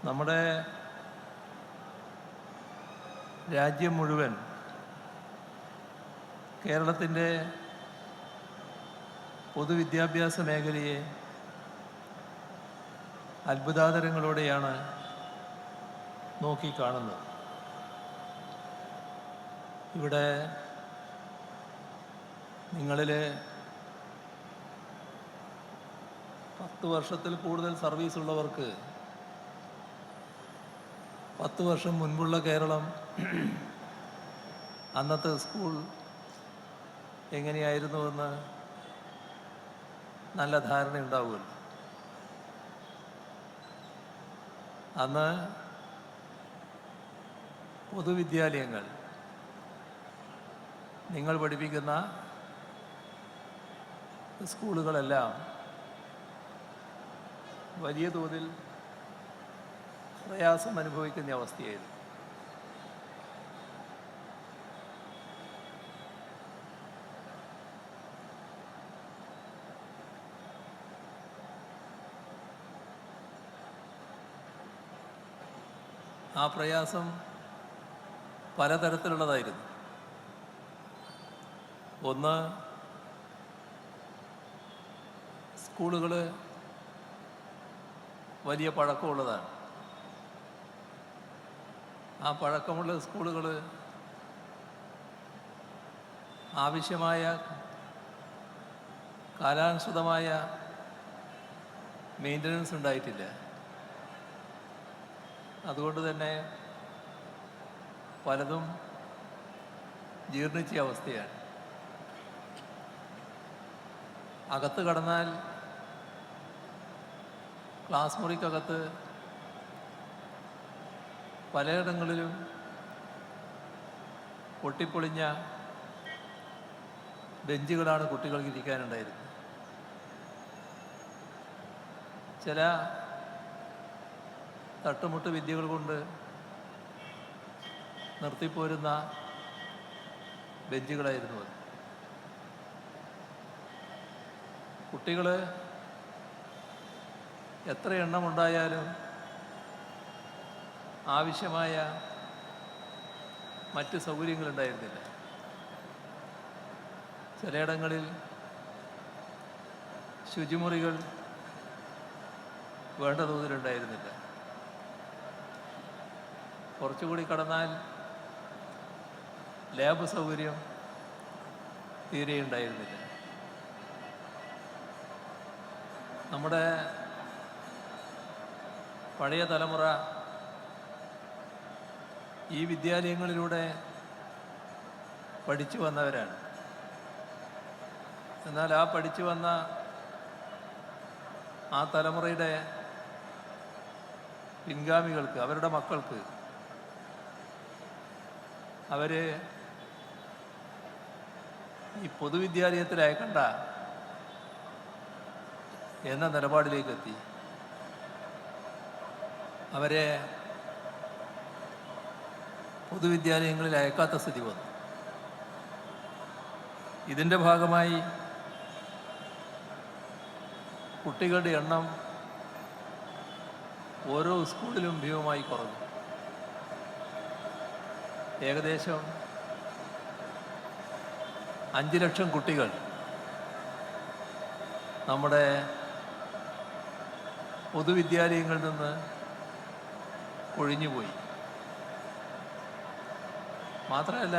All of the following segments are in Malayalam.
നമ്മുടെ രാജ്യം മുഴുവൻ കേരളത്തിൻ്റെ പൊതുവിദ്യാഭ്യാസ മേഖലയെ അത്ഭുതാതരങ്ങളോടെയാണ് നോക്കിക്കാണുന്നത്. ഇവിടെ നിങ്ങളിൽ 10 വർഷത്തിൽ കൂടുതൽ സർവീസ് ഉള്ളവർക്ക് 10 വർഷം മുൻപുള്ള കേരളം, അന്നത്തെ സ്കൂൾ എങ്ങനെയായിരുന്നുവെന്ന് നല്ല ധാരണയുണ്ടാവുമല്ലോ. അന്ന് പൊതുവിദ്യാലയങ്ങൾ, നിങ്ങൾ പഠിപ്പിക്കുന്ന സ്കൂളുകളെല്ലാം വലിയ തോതിൽ പ്രയാസം അനുഭവിക്കുന്ന അവസ്ഥയായിരുന്നു. ആ പ്രയാസം പലതരത്തിലുള്ളതായിരുന്നു. ഒന്ന്, സ്കൂളുകൾ വലിയ പഴക്കമുള്ളതാണ്. ആ പഴക്കമുള്ള സ്കൂളുകൾ ആവശ്യമായ കാലാനുസൃതമായ മെയിൻ്റനൻസ് ഉണ്ടായിട്ടില്ല. അതുകൊണ്ട് തന്നെ പലതും ജീർണിച്ച അവസ്ഥയാണ്. അകത്ത് കടന്നാൽ ക്ലാസ് മുറിക്കകത്ത് പലയിടങ്ങളിലും പൊട്ടിപ്പൊളിഞ്ഞ ബെഞ്ചുകളാണ് കുട്ടികൾക്ക് ഇരിക്കാനുണ്ടായിരുന്നത്. ചില തട്ടുമുട്ട് വിദ്യകൾ കൊണ്ട് നിർത്തിപ്പോരുന്ന ബെഞ്ചുകളായിരുന്നു അത്. കുട്ടികൾ എത്ര എണ്ണമുണ്ടായാലും ആവശ്യമായ മറ്റ് സൗകര്യങ്ങളുണ്ടായിരുന്നില്ല. ചിലയിടങ്ങളിൽ ശുചിമുറികൾ വേണ്ട തോതിലുണ്ടായിരുന്നില്ല. കുറച്ചുകൂടി കടന്നാൽ ലാബ് സൗകര്യം തീരെ ഉണ്ടായിരുന്നില്ല. നമ്മുടെ പഴയ തലമുറ ഈ വിദ്യാലയങ്ങളിലൂടെ പഠിച്ചു വന്നവരാണ്. എന്നാൽ ആ പഠിച്ചു വന്ന ആ തലമുറയുടെ പിൻഗാമികൾക്ക്, അവരുടെ മക്കൾക്ക്, അവർ ഈ പൊതുവിദ്യാലയത്തിൽ അയക്കണ്ട എന്ന നിലപാടിലേക്കെത്തി. അവരെ പൊതുവിദ്യാലയങ്ങളിൽ അയക്കാത്ത സ്ഥിതി വന്നു. ഇതിൻ്റെ ഭാഗമായി കുട്ടികളുടെ എണ്ണം ഓരോ സ്കൂളിലും ഭീമമായി കുറഞ്ഞു. ഏകദേശം 5 ലക്ഷം കുട്ടികൾ നമ്മുടെ പൊതുവിദ്യാലയങ്ങളിൽ നിന്ന് ഒഴിഞ്ഞുപോയി. മാത്രമല്ല,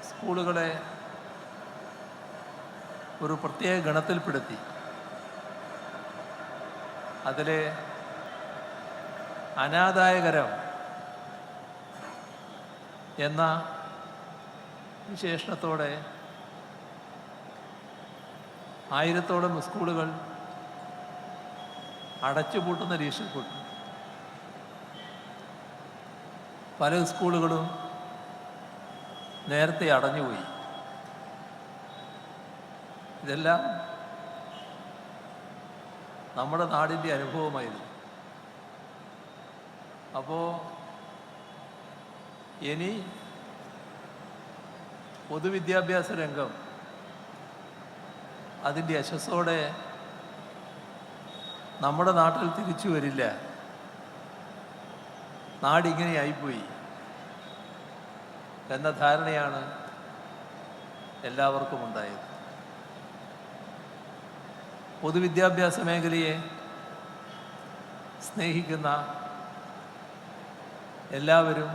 സ്കൂളുകളെ ഒരു പ്രത്യേക ഗണത്തിൽപ്പെടുത്തി. അതിലെ അനാദായകരം എന്ന വിശേഷണത്തോടെ 1000-ഓളം സ്കൂളുകൾ അടച്ചുപൂട്ടുന്ന ഭീഷണിപ്പെട്ടു. പല സ്കൂളുകളും നേരത്തെ അടഞ്ഞുപോയി. ഇതെല്ലാം നമ്മുടെ നാടിൻ്റെ അനുഭവമായിരുന്നു. അപ്പോൾ ഇനി പൊതുവിദ്യാഭ്യാസ രംഗം അതിൻ്റെ യശസ്സോടെ നമ്മുടെ നാട്ടിൽ തിരിച്ചു വരില്ല, നാടിങ്ങനെയായിപ്പോയി എന്ന ധാരണയാണ് എല്ലാവർക്കും ഉണ്ടായത്. പൊതുവിദ്യാഭ്യാസ മേഖലയെ സ്നേഹിക്കുന്ന എല്ലാവരും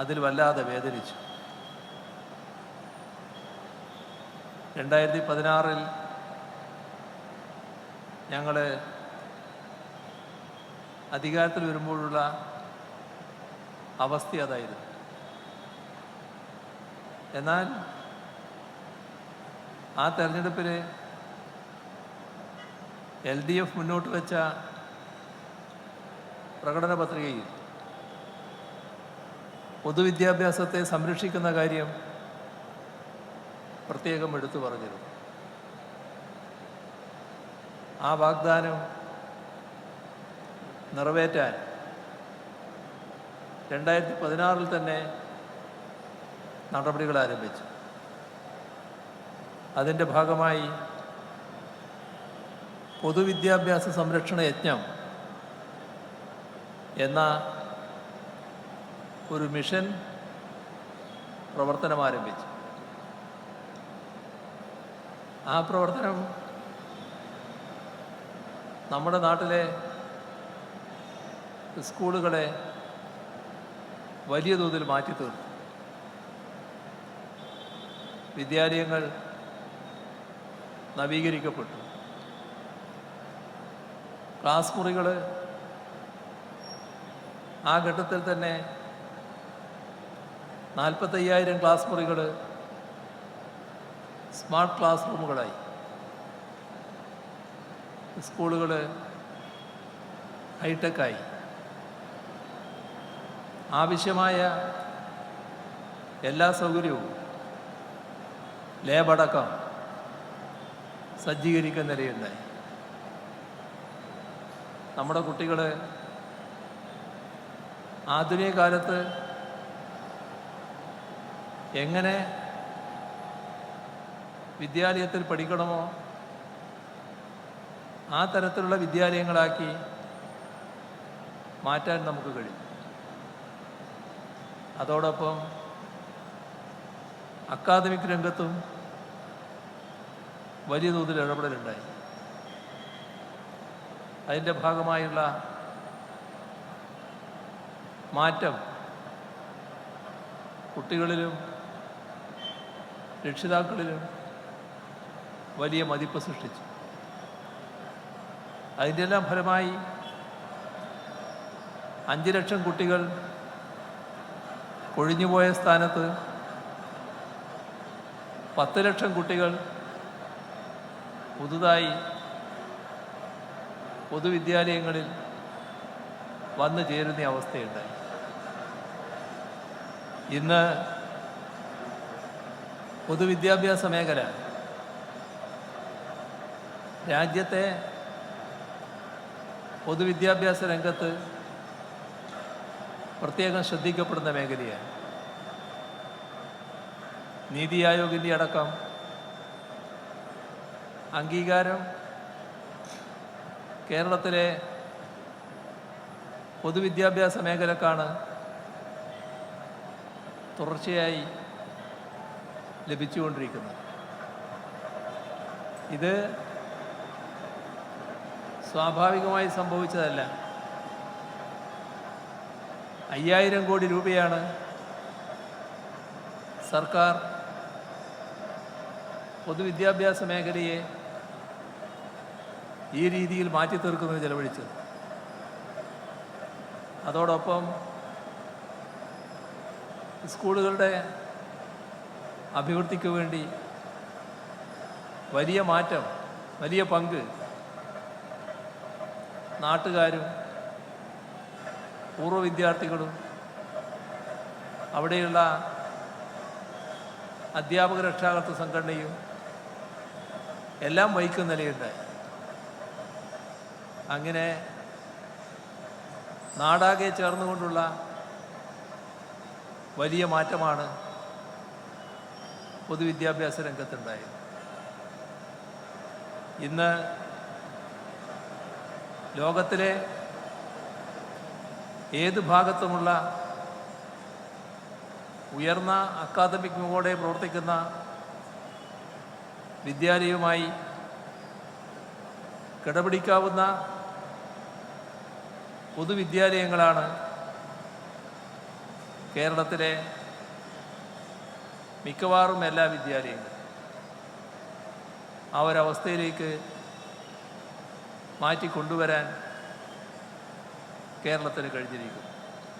അതിൽ വല്ലാതെ വേദനിച്ചു. 2016 ഞങ്ങൾ അധികാരത്തിൽ വരുമ്പോഴുള്ള അവസ്ഥ അതായിരുന്നു. എന്നാൽ ആ തെരഞ്ഞെടുപ്പിൽ LDF മുന്നോട്ട് വെച്ച പ്രകടന പത്രികയിൽ പൊതുവിദ്യാഭ്യാസത്തെ സംരക്ഷിക്കുന്ന കാര്യം പ്രത്യേകം എടുത്തു പറഞ്ഞിരുന്നു. ആ വാഗ്ദാനം നിറവേറ്റാൻ 2016 തന്നെ നടപടികൾ ആരംഭിച്ചു. അതിൻ്റെ ഭാഗമായി പൊതുവിദ്യാഭ്യാസ സംരക്ഷണ യജ്ഞം എന്ന ഒരു മിഷൻ പ്രവർത്തനം ആരംഭിച്ചു. ആ പ്രവർത്തനം നമ്മുടെ നാട്ടിലെ സ്കൂളുകളെ വലിയ തോതിൽ മാറ്റിത്തീർത്തു. വിദ്യാലയങ്ങൾ നവീകരിക്കപ്പെട്ടു. ക്ലാസ് മുറികൾ ആ ഘട്ടത്തിൽ തന്നെ 45,000 ക്ലാസ് മുറികൾ സ്മാർട്ട് ക്ലാസ് റൂമുകളായി. സ്കൂളുകൾ ഹൈടെക്കായി. ആവശ്യമായ എല്ലാ സൗകര്യവും ലാബടക്കം സജ്ജീകരിക്കുന്ന നിലയുണ്ടായി. നമ്മുടെ കുട്ടികൾ ആധുനിക കാലത്ത് എങ്ങനെ വിദ്യാലയത്തിൽ പഠിക്കണമോ ആ തരത്തിലുള്ള വിദ്യാലയങ്ങളാക്കി മാറ്റാൻ നമുക്ക് കഴിയും. അതോടൊപ്പം അക്കാദമിക് രംഗത്തും വലിയ തോതിൽ ഇടപെടലുണ്ടായി. അതിൻ്റെ ഭാഗമായുള്ള മാറ്റം കുട്ടികളിലും രക്ഷിതാക്കളിലും വലിയ മതിപ്പ് സൃഷ്ടിച്ചു. അതിൻ്റെ എല്ലാം ഫലമായി 5 ലക്ഷം കുട്ടികൾ കൊഴിഞ്ഞുപോയ സ്ഥാനത്ത് 10 ലക്ഷം കുട്ടികൾ പുതുതായി പൊതുവിദ്യാലയങ്ങളിൽ വന്നു ചേരുന്ന അവസ്ഥയുണ്ടായി. ഇന്ന് പൊതുവിദ്യാഭ്യാസ മേഖല രാജ്യത്തെ പൊതുവിദ്യാഭ്യാസ രംഗത്ത് പ്രത്യേകം ശ്രദ്ധിക്കപ്പെടുന്ന മേഖലയാണ്. നീതി ആയോഗിൻ്റെ അടക്കം അംഗീകാരം കേരളത്തിലെ പൊതുവിദ്യാഭ്യാസ മേഖലക്കാണ് തുടർച്ചയായി ലഭിച്ചുകൊണ്ടിരിക്കുന്നത്. ഇത് സ്വാഭാവികമായി സംഭവിച്ചതല്ല. 5000 കോടി രൂപയാണ് സർക്കാർ പൊതുവിദ്യാഭ്യാസ മേഖലയെ ഈ രീതിയിൽ മാറ്റി തീർക്കുന്നത് ചെലവഴിച്ചത്. അതോടൊപ്പം സ്കൂളുകളുടെ അഭിവൃദ്ധിക്ക് വേണ്ടി വലിയ മാറ്റം, വലിയ പങ്ക് നാട്ടുകാരും പൂർവ്വ വിദ്യാർത്ഥികളും അവിടെയുള്ള അധ്യാപക രക്ഷാകർതൃ സംഘടനയും എല്ലാം വഹിക്കുന്ന നിലയുണ്ടായി. അങ്ങനെ നാടാകെ ചേർന്നുകൊണ്ടുള്ള വലിയ മാറ്റമാണ് പൊതുവിദ്യാഭ്യാസ രംഗത്തുണ്ടായത്. ഇന്ന് ലോകത്തിലെ ഏത് ഭാഗത്തുമുള്ള ഉയർന്ന അക്കാദമിക് മികവോടെ പ്രവർത്തിക്കുന്ന വിദ്യാലയവുമായി കിടപിടിക്കാവുന്ന പൊതുവിദ്യാലയങ്ങളാണ് കേരളത്തിലെ മിക്കവാറും എല്ലാ വിദ്യാലയങ്ങളും. ആ ഒരവസ്ഥയിലേക്ക് മാറ്റിക്കൊണ്ടുവരാൻ കേരളത്തിന് കഴിഞ്ഞിരിക്കും.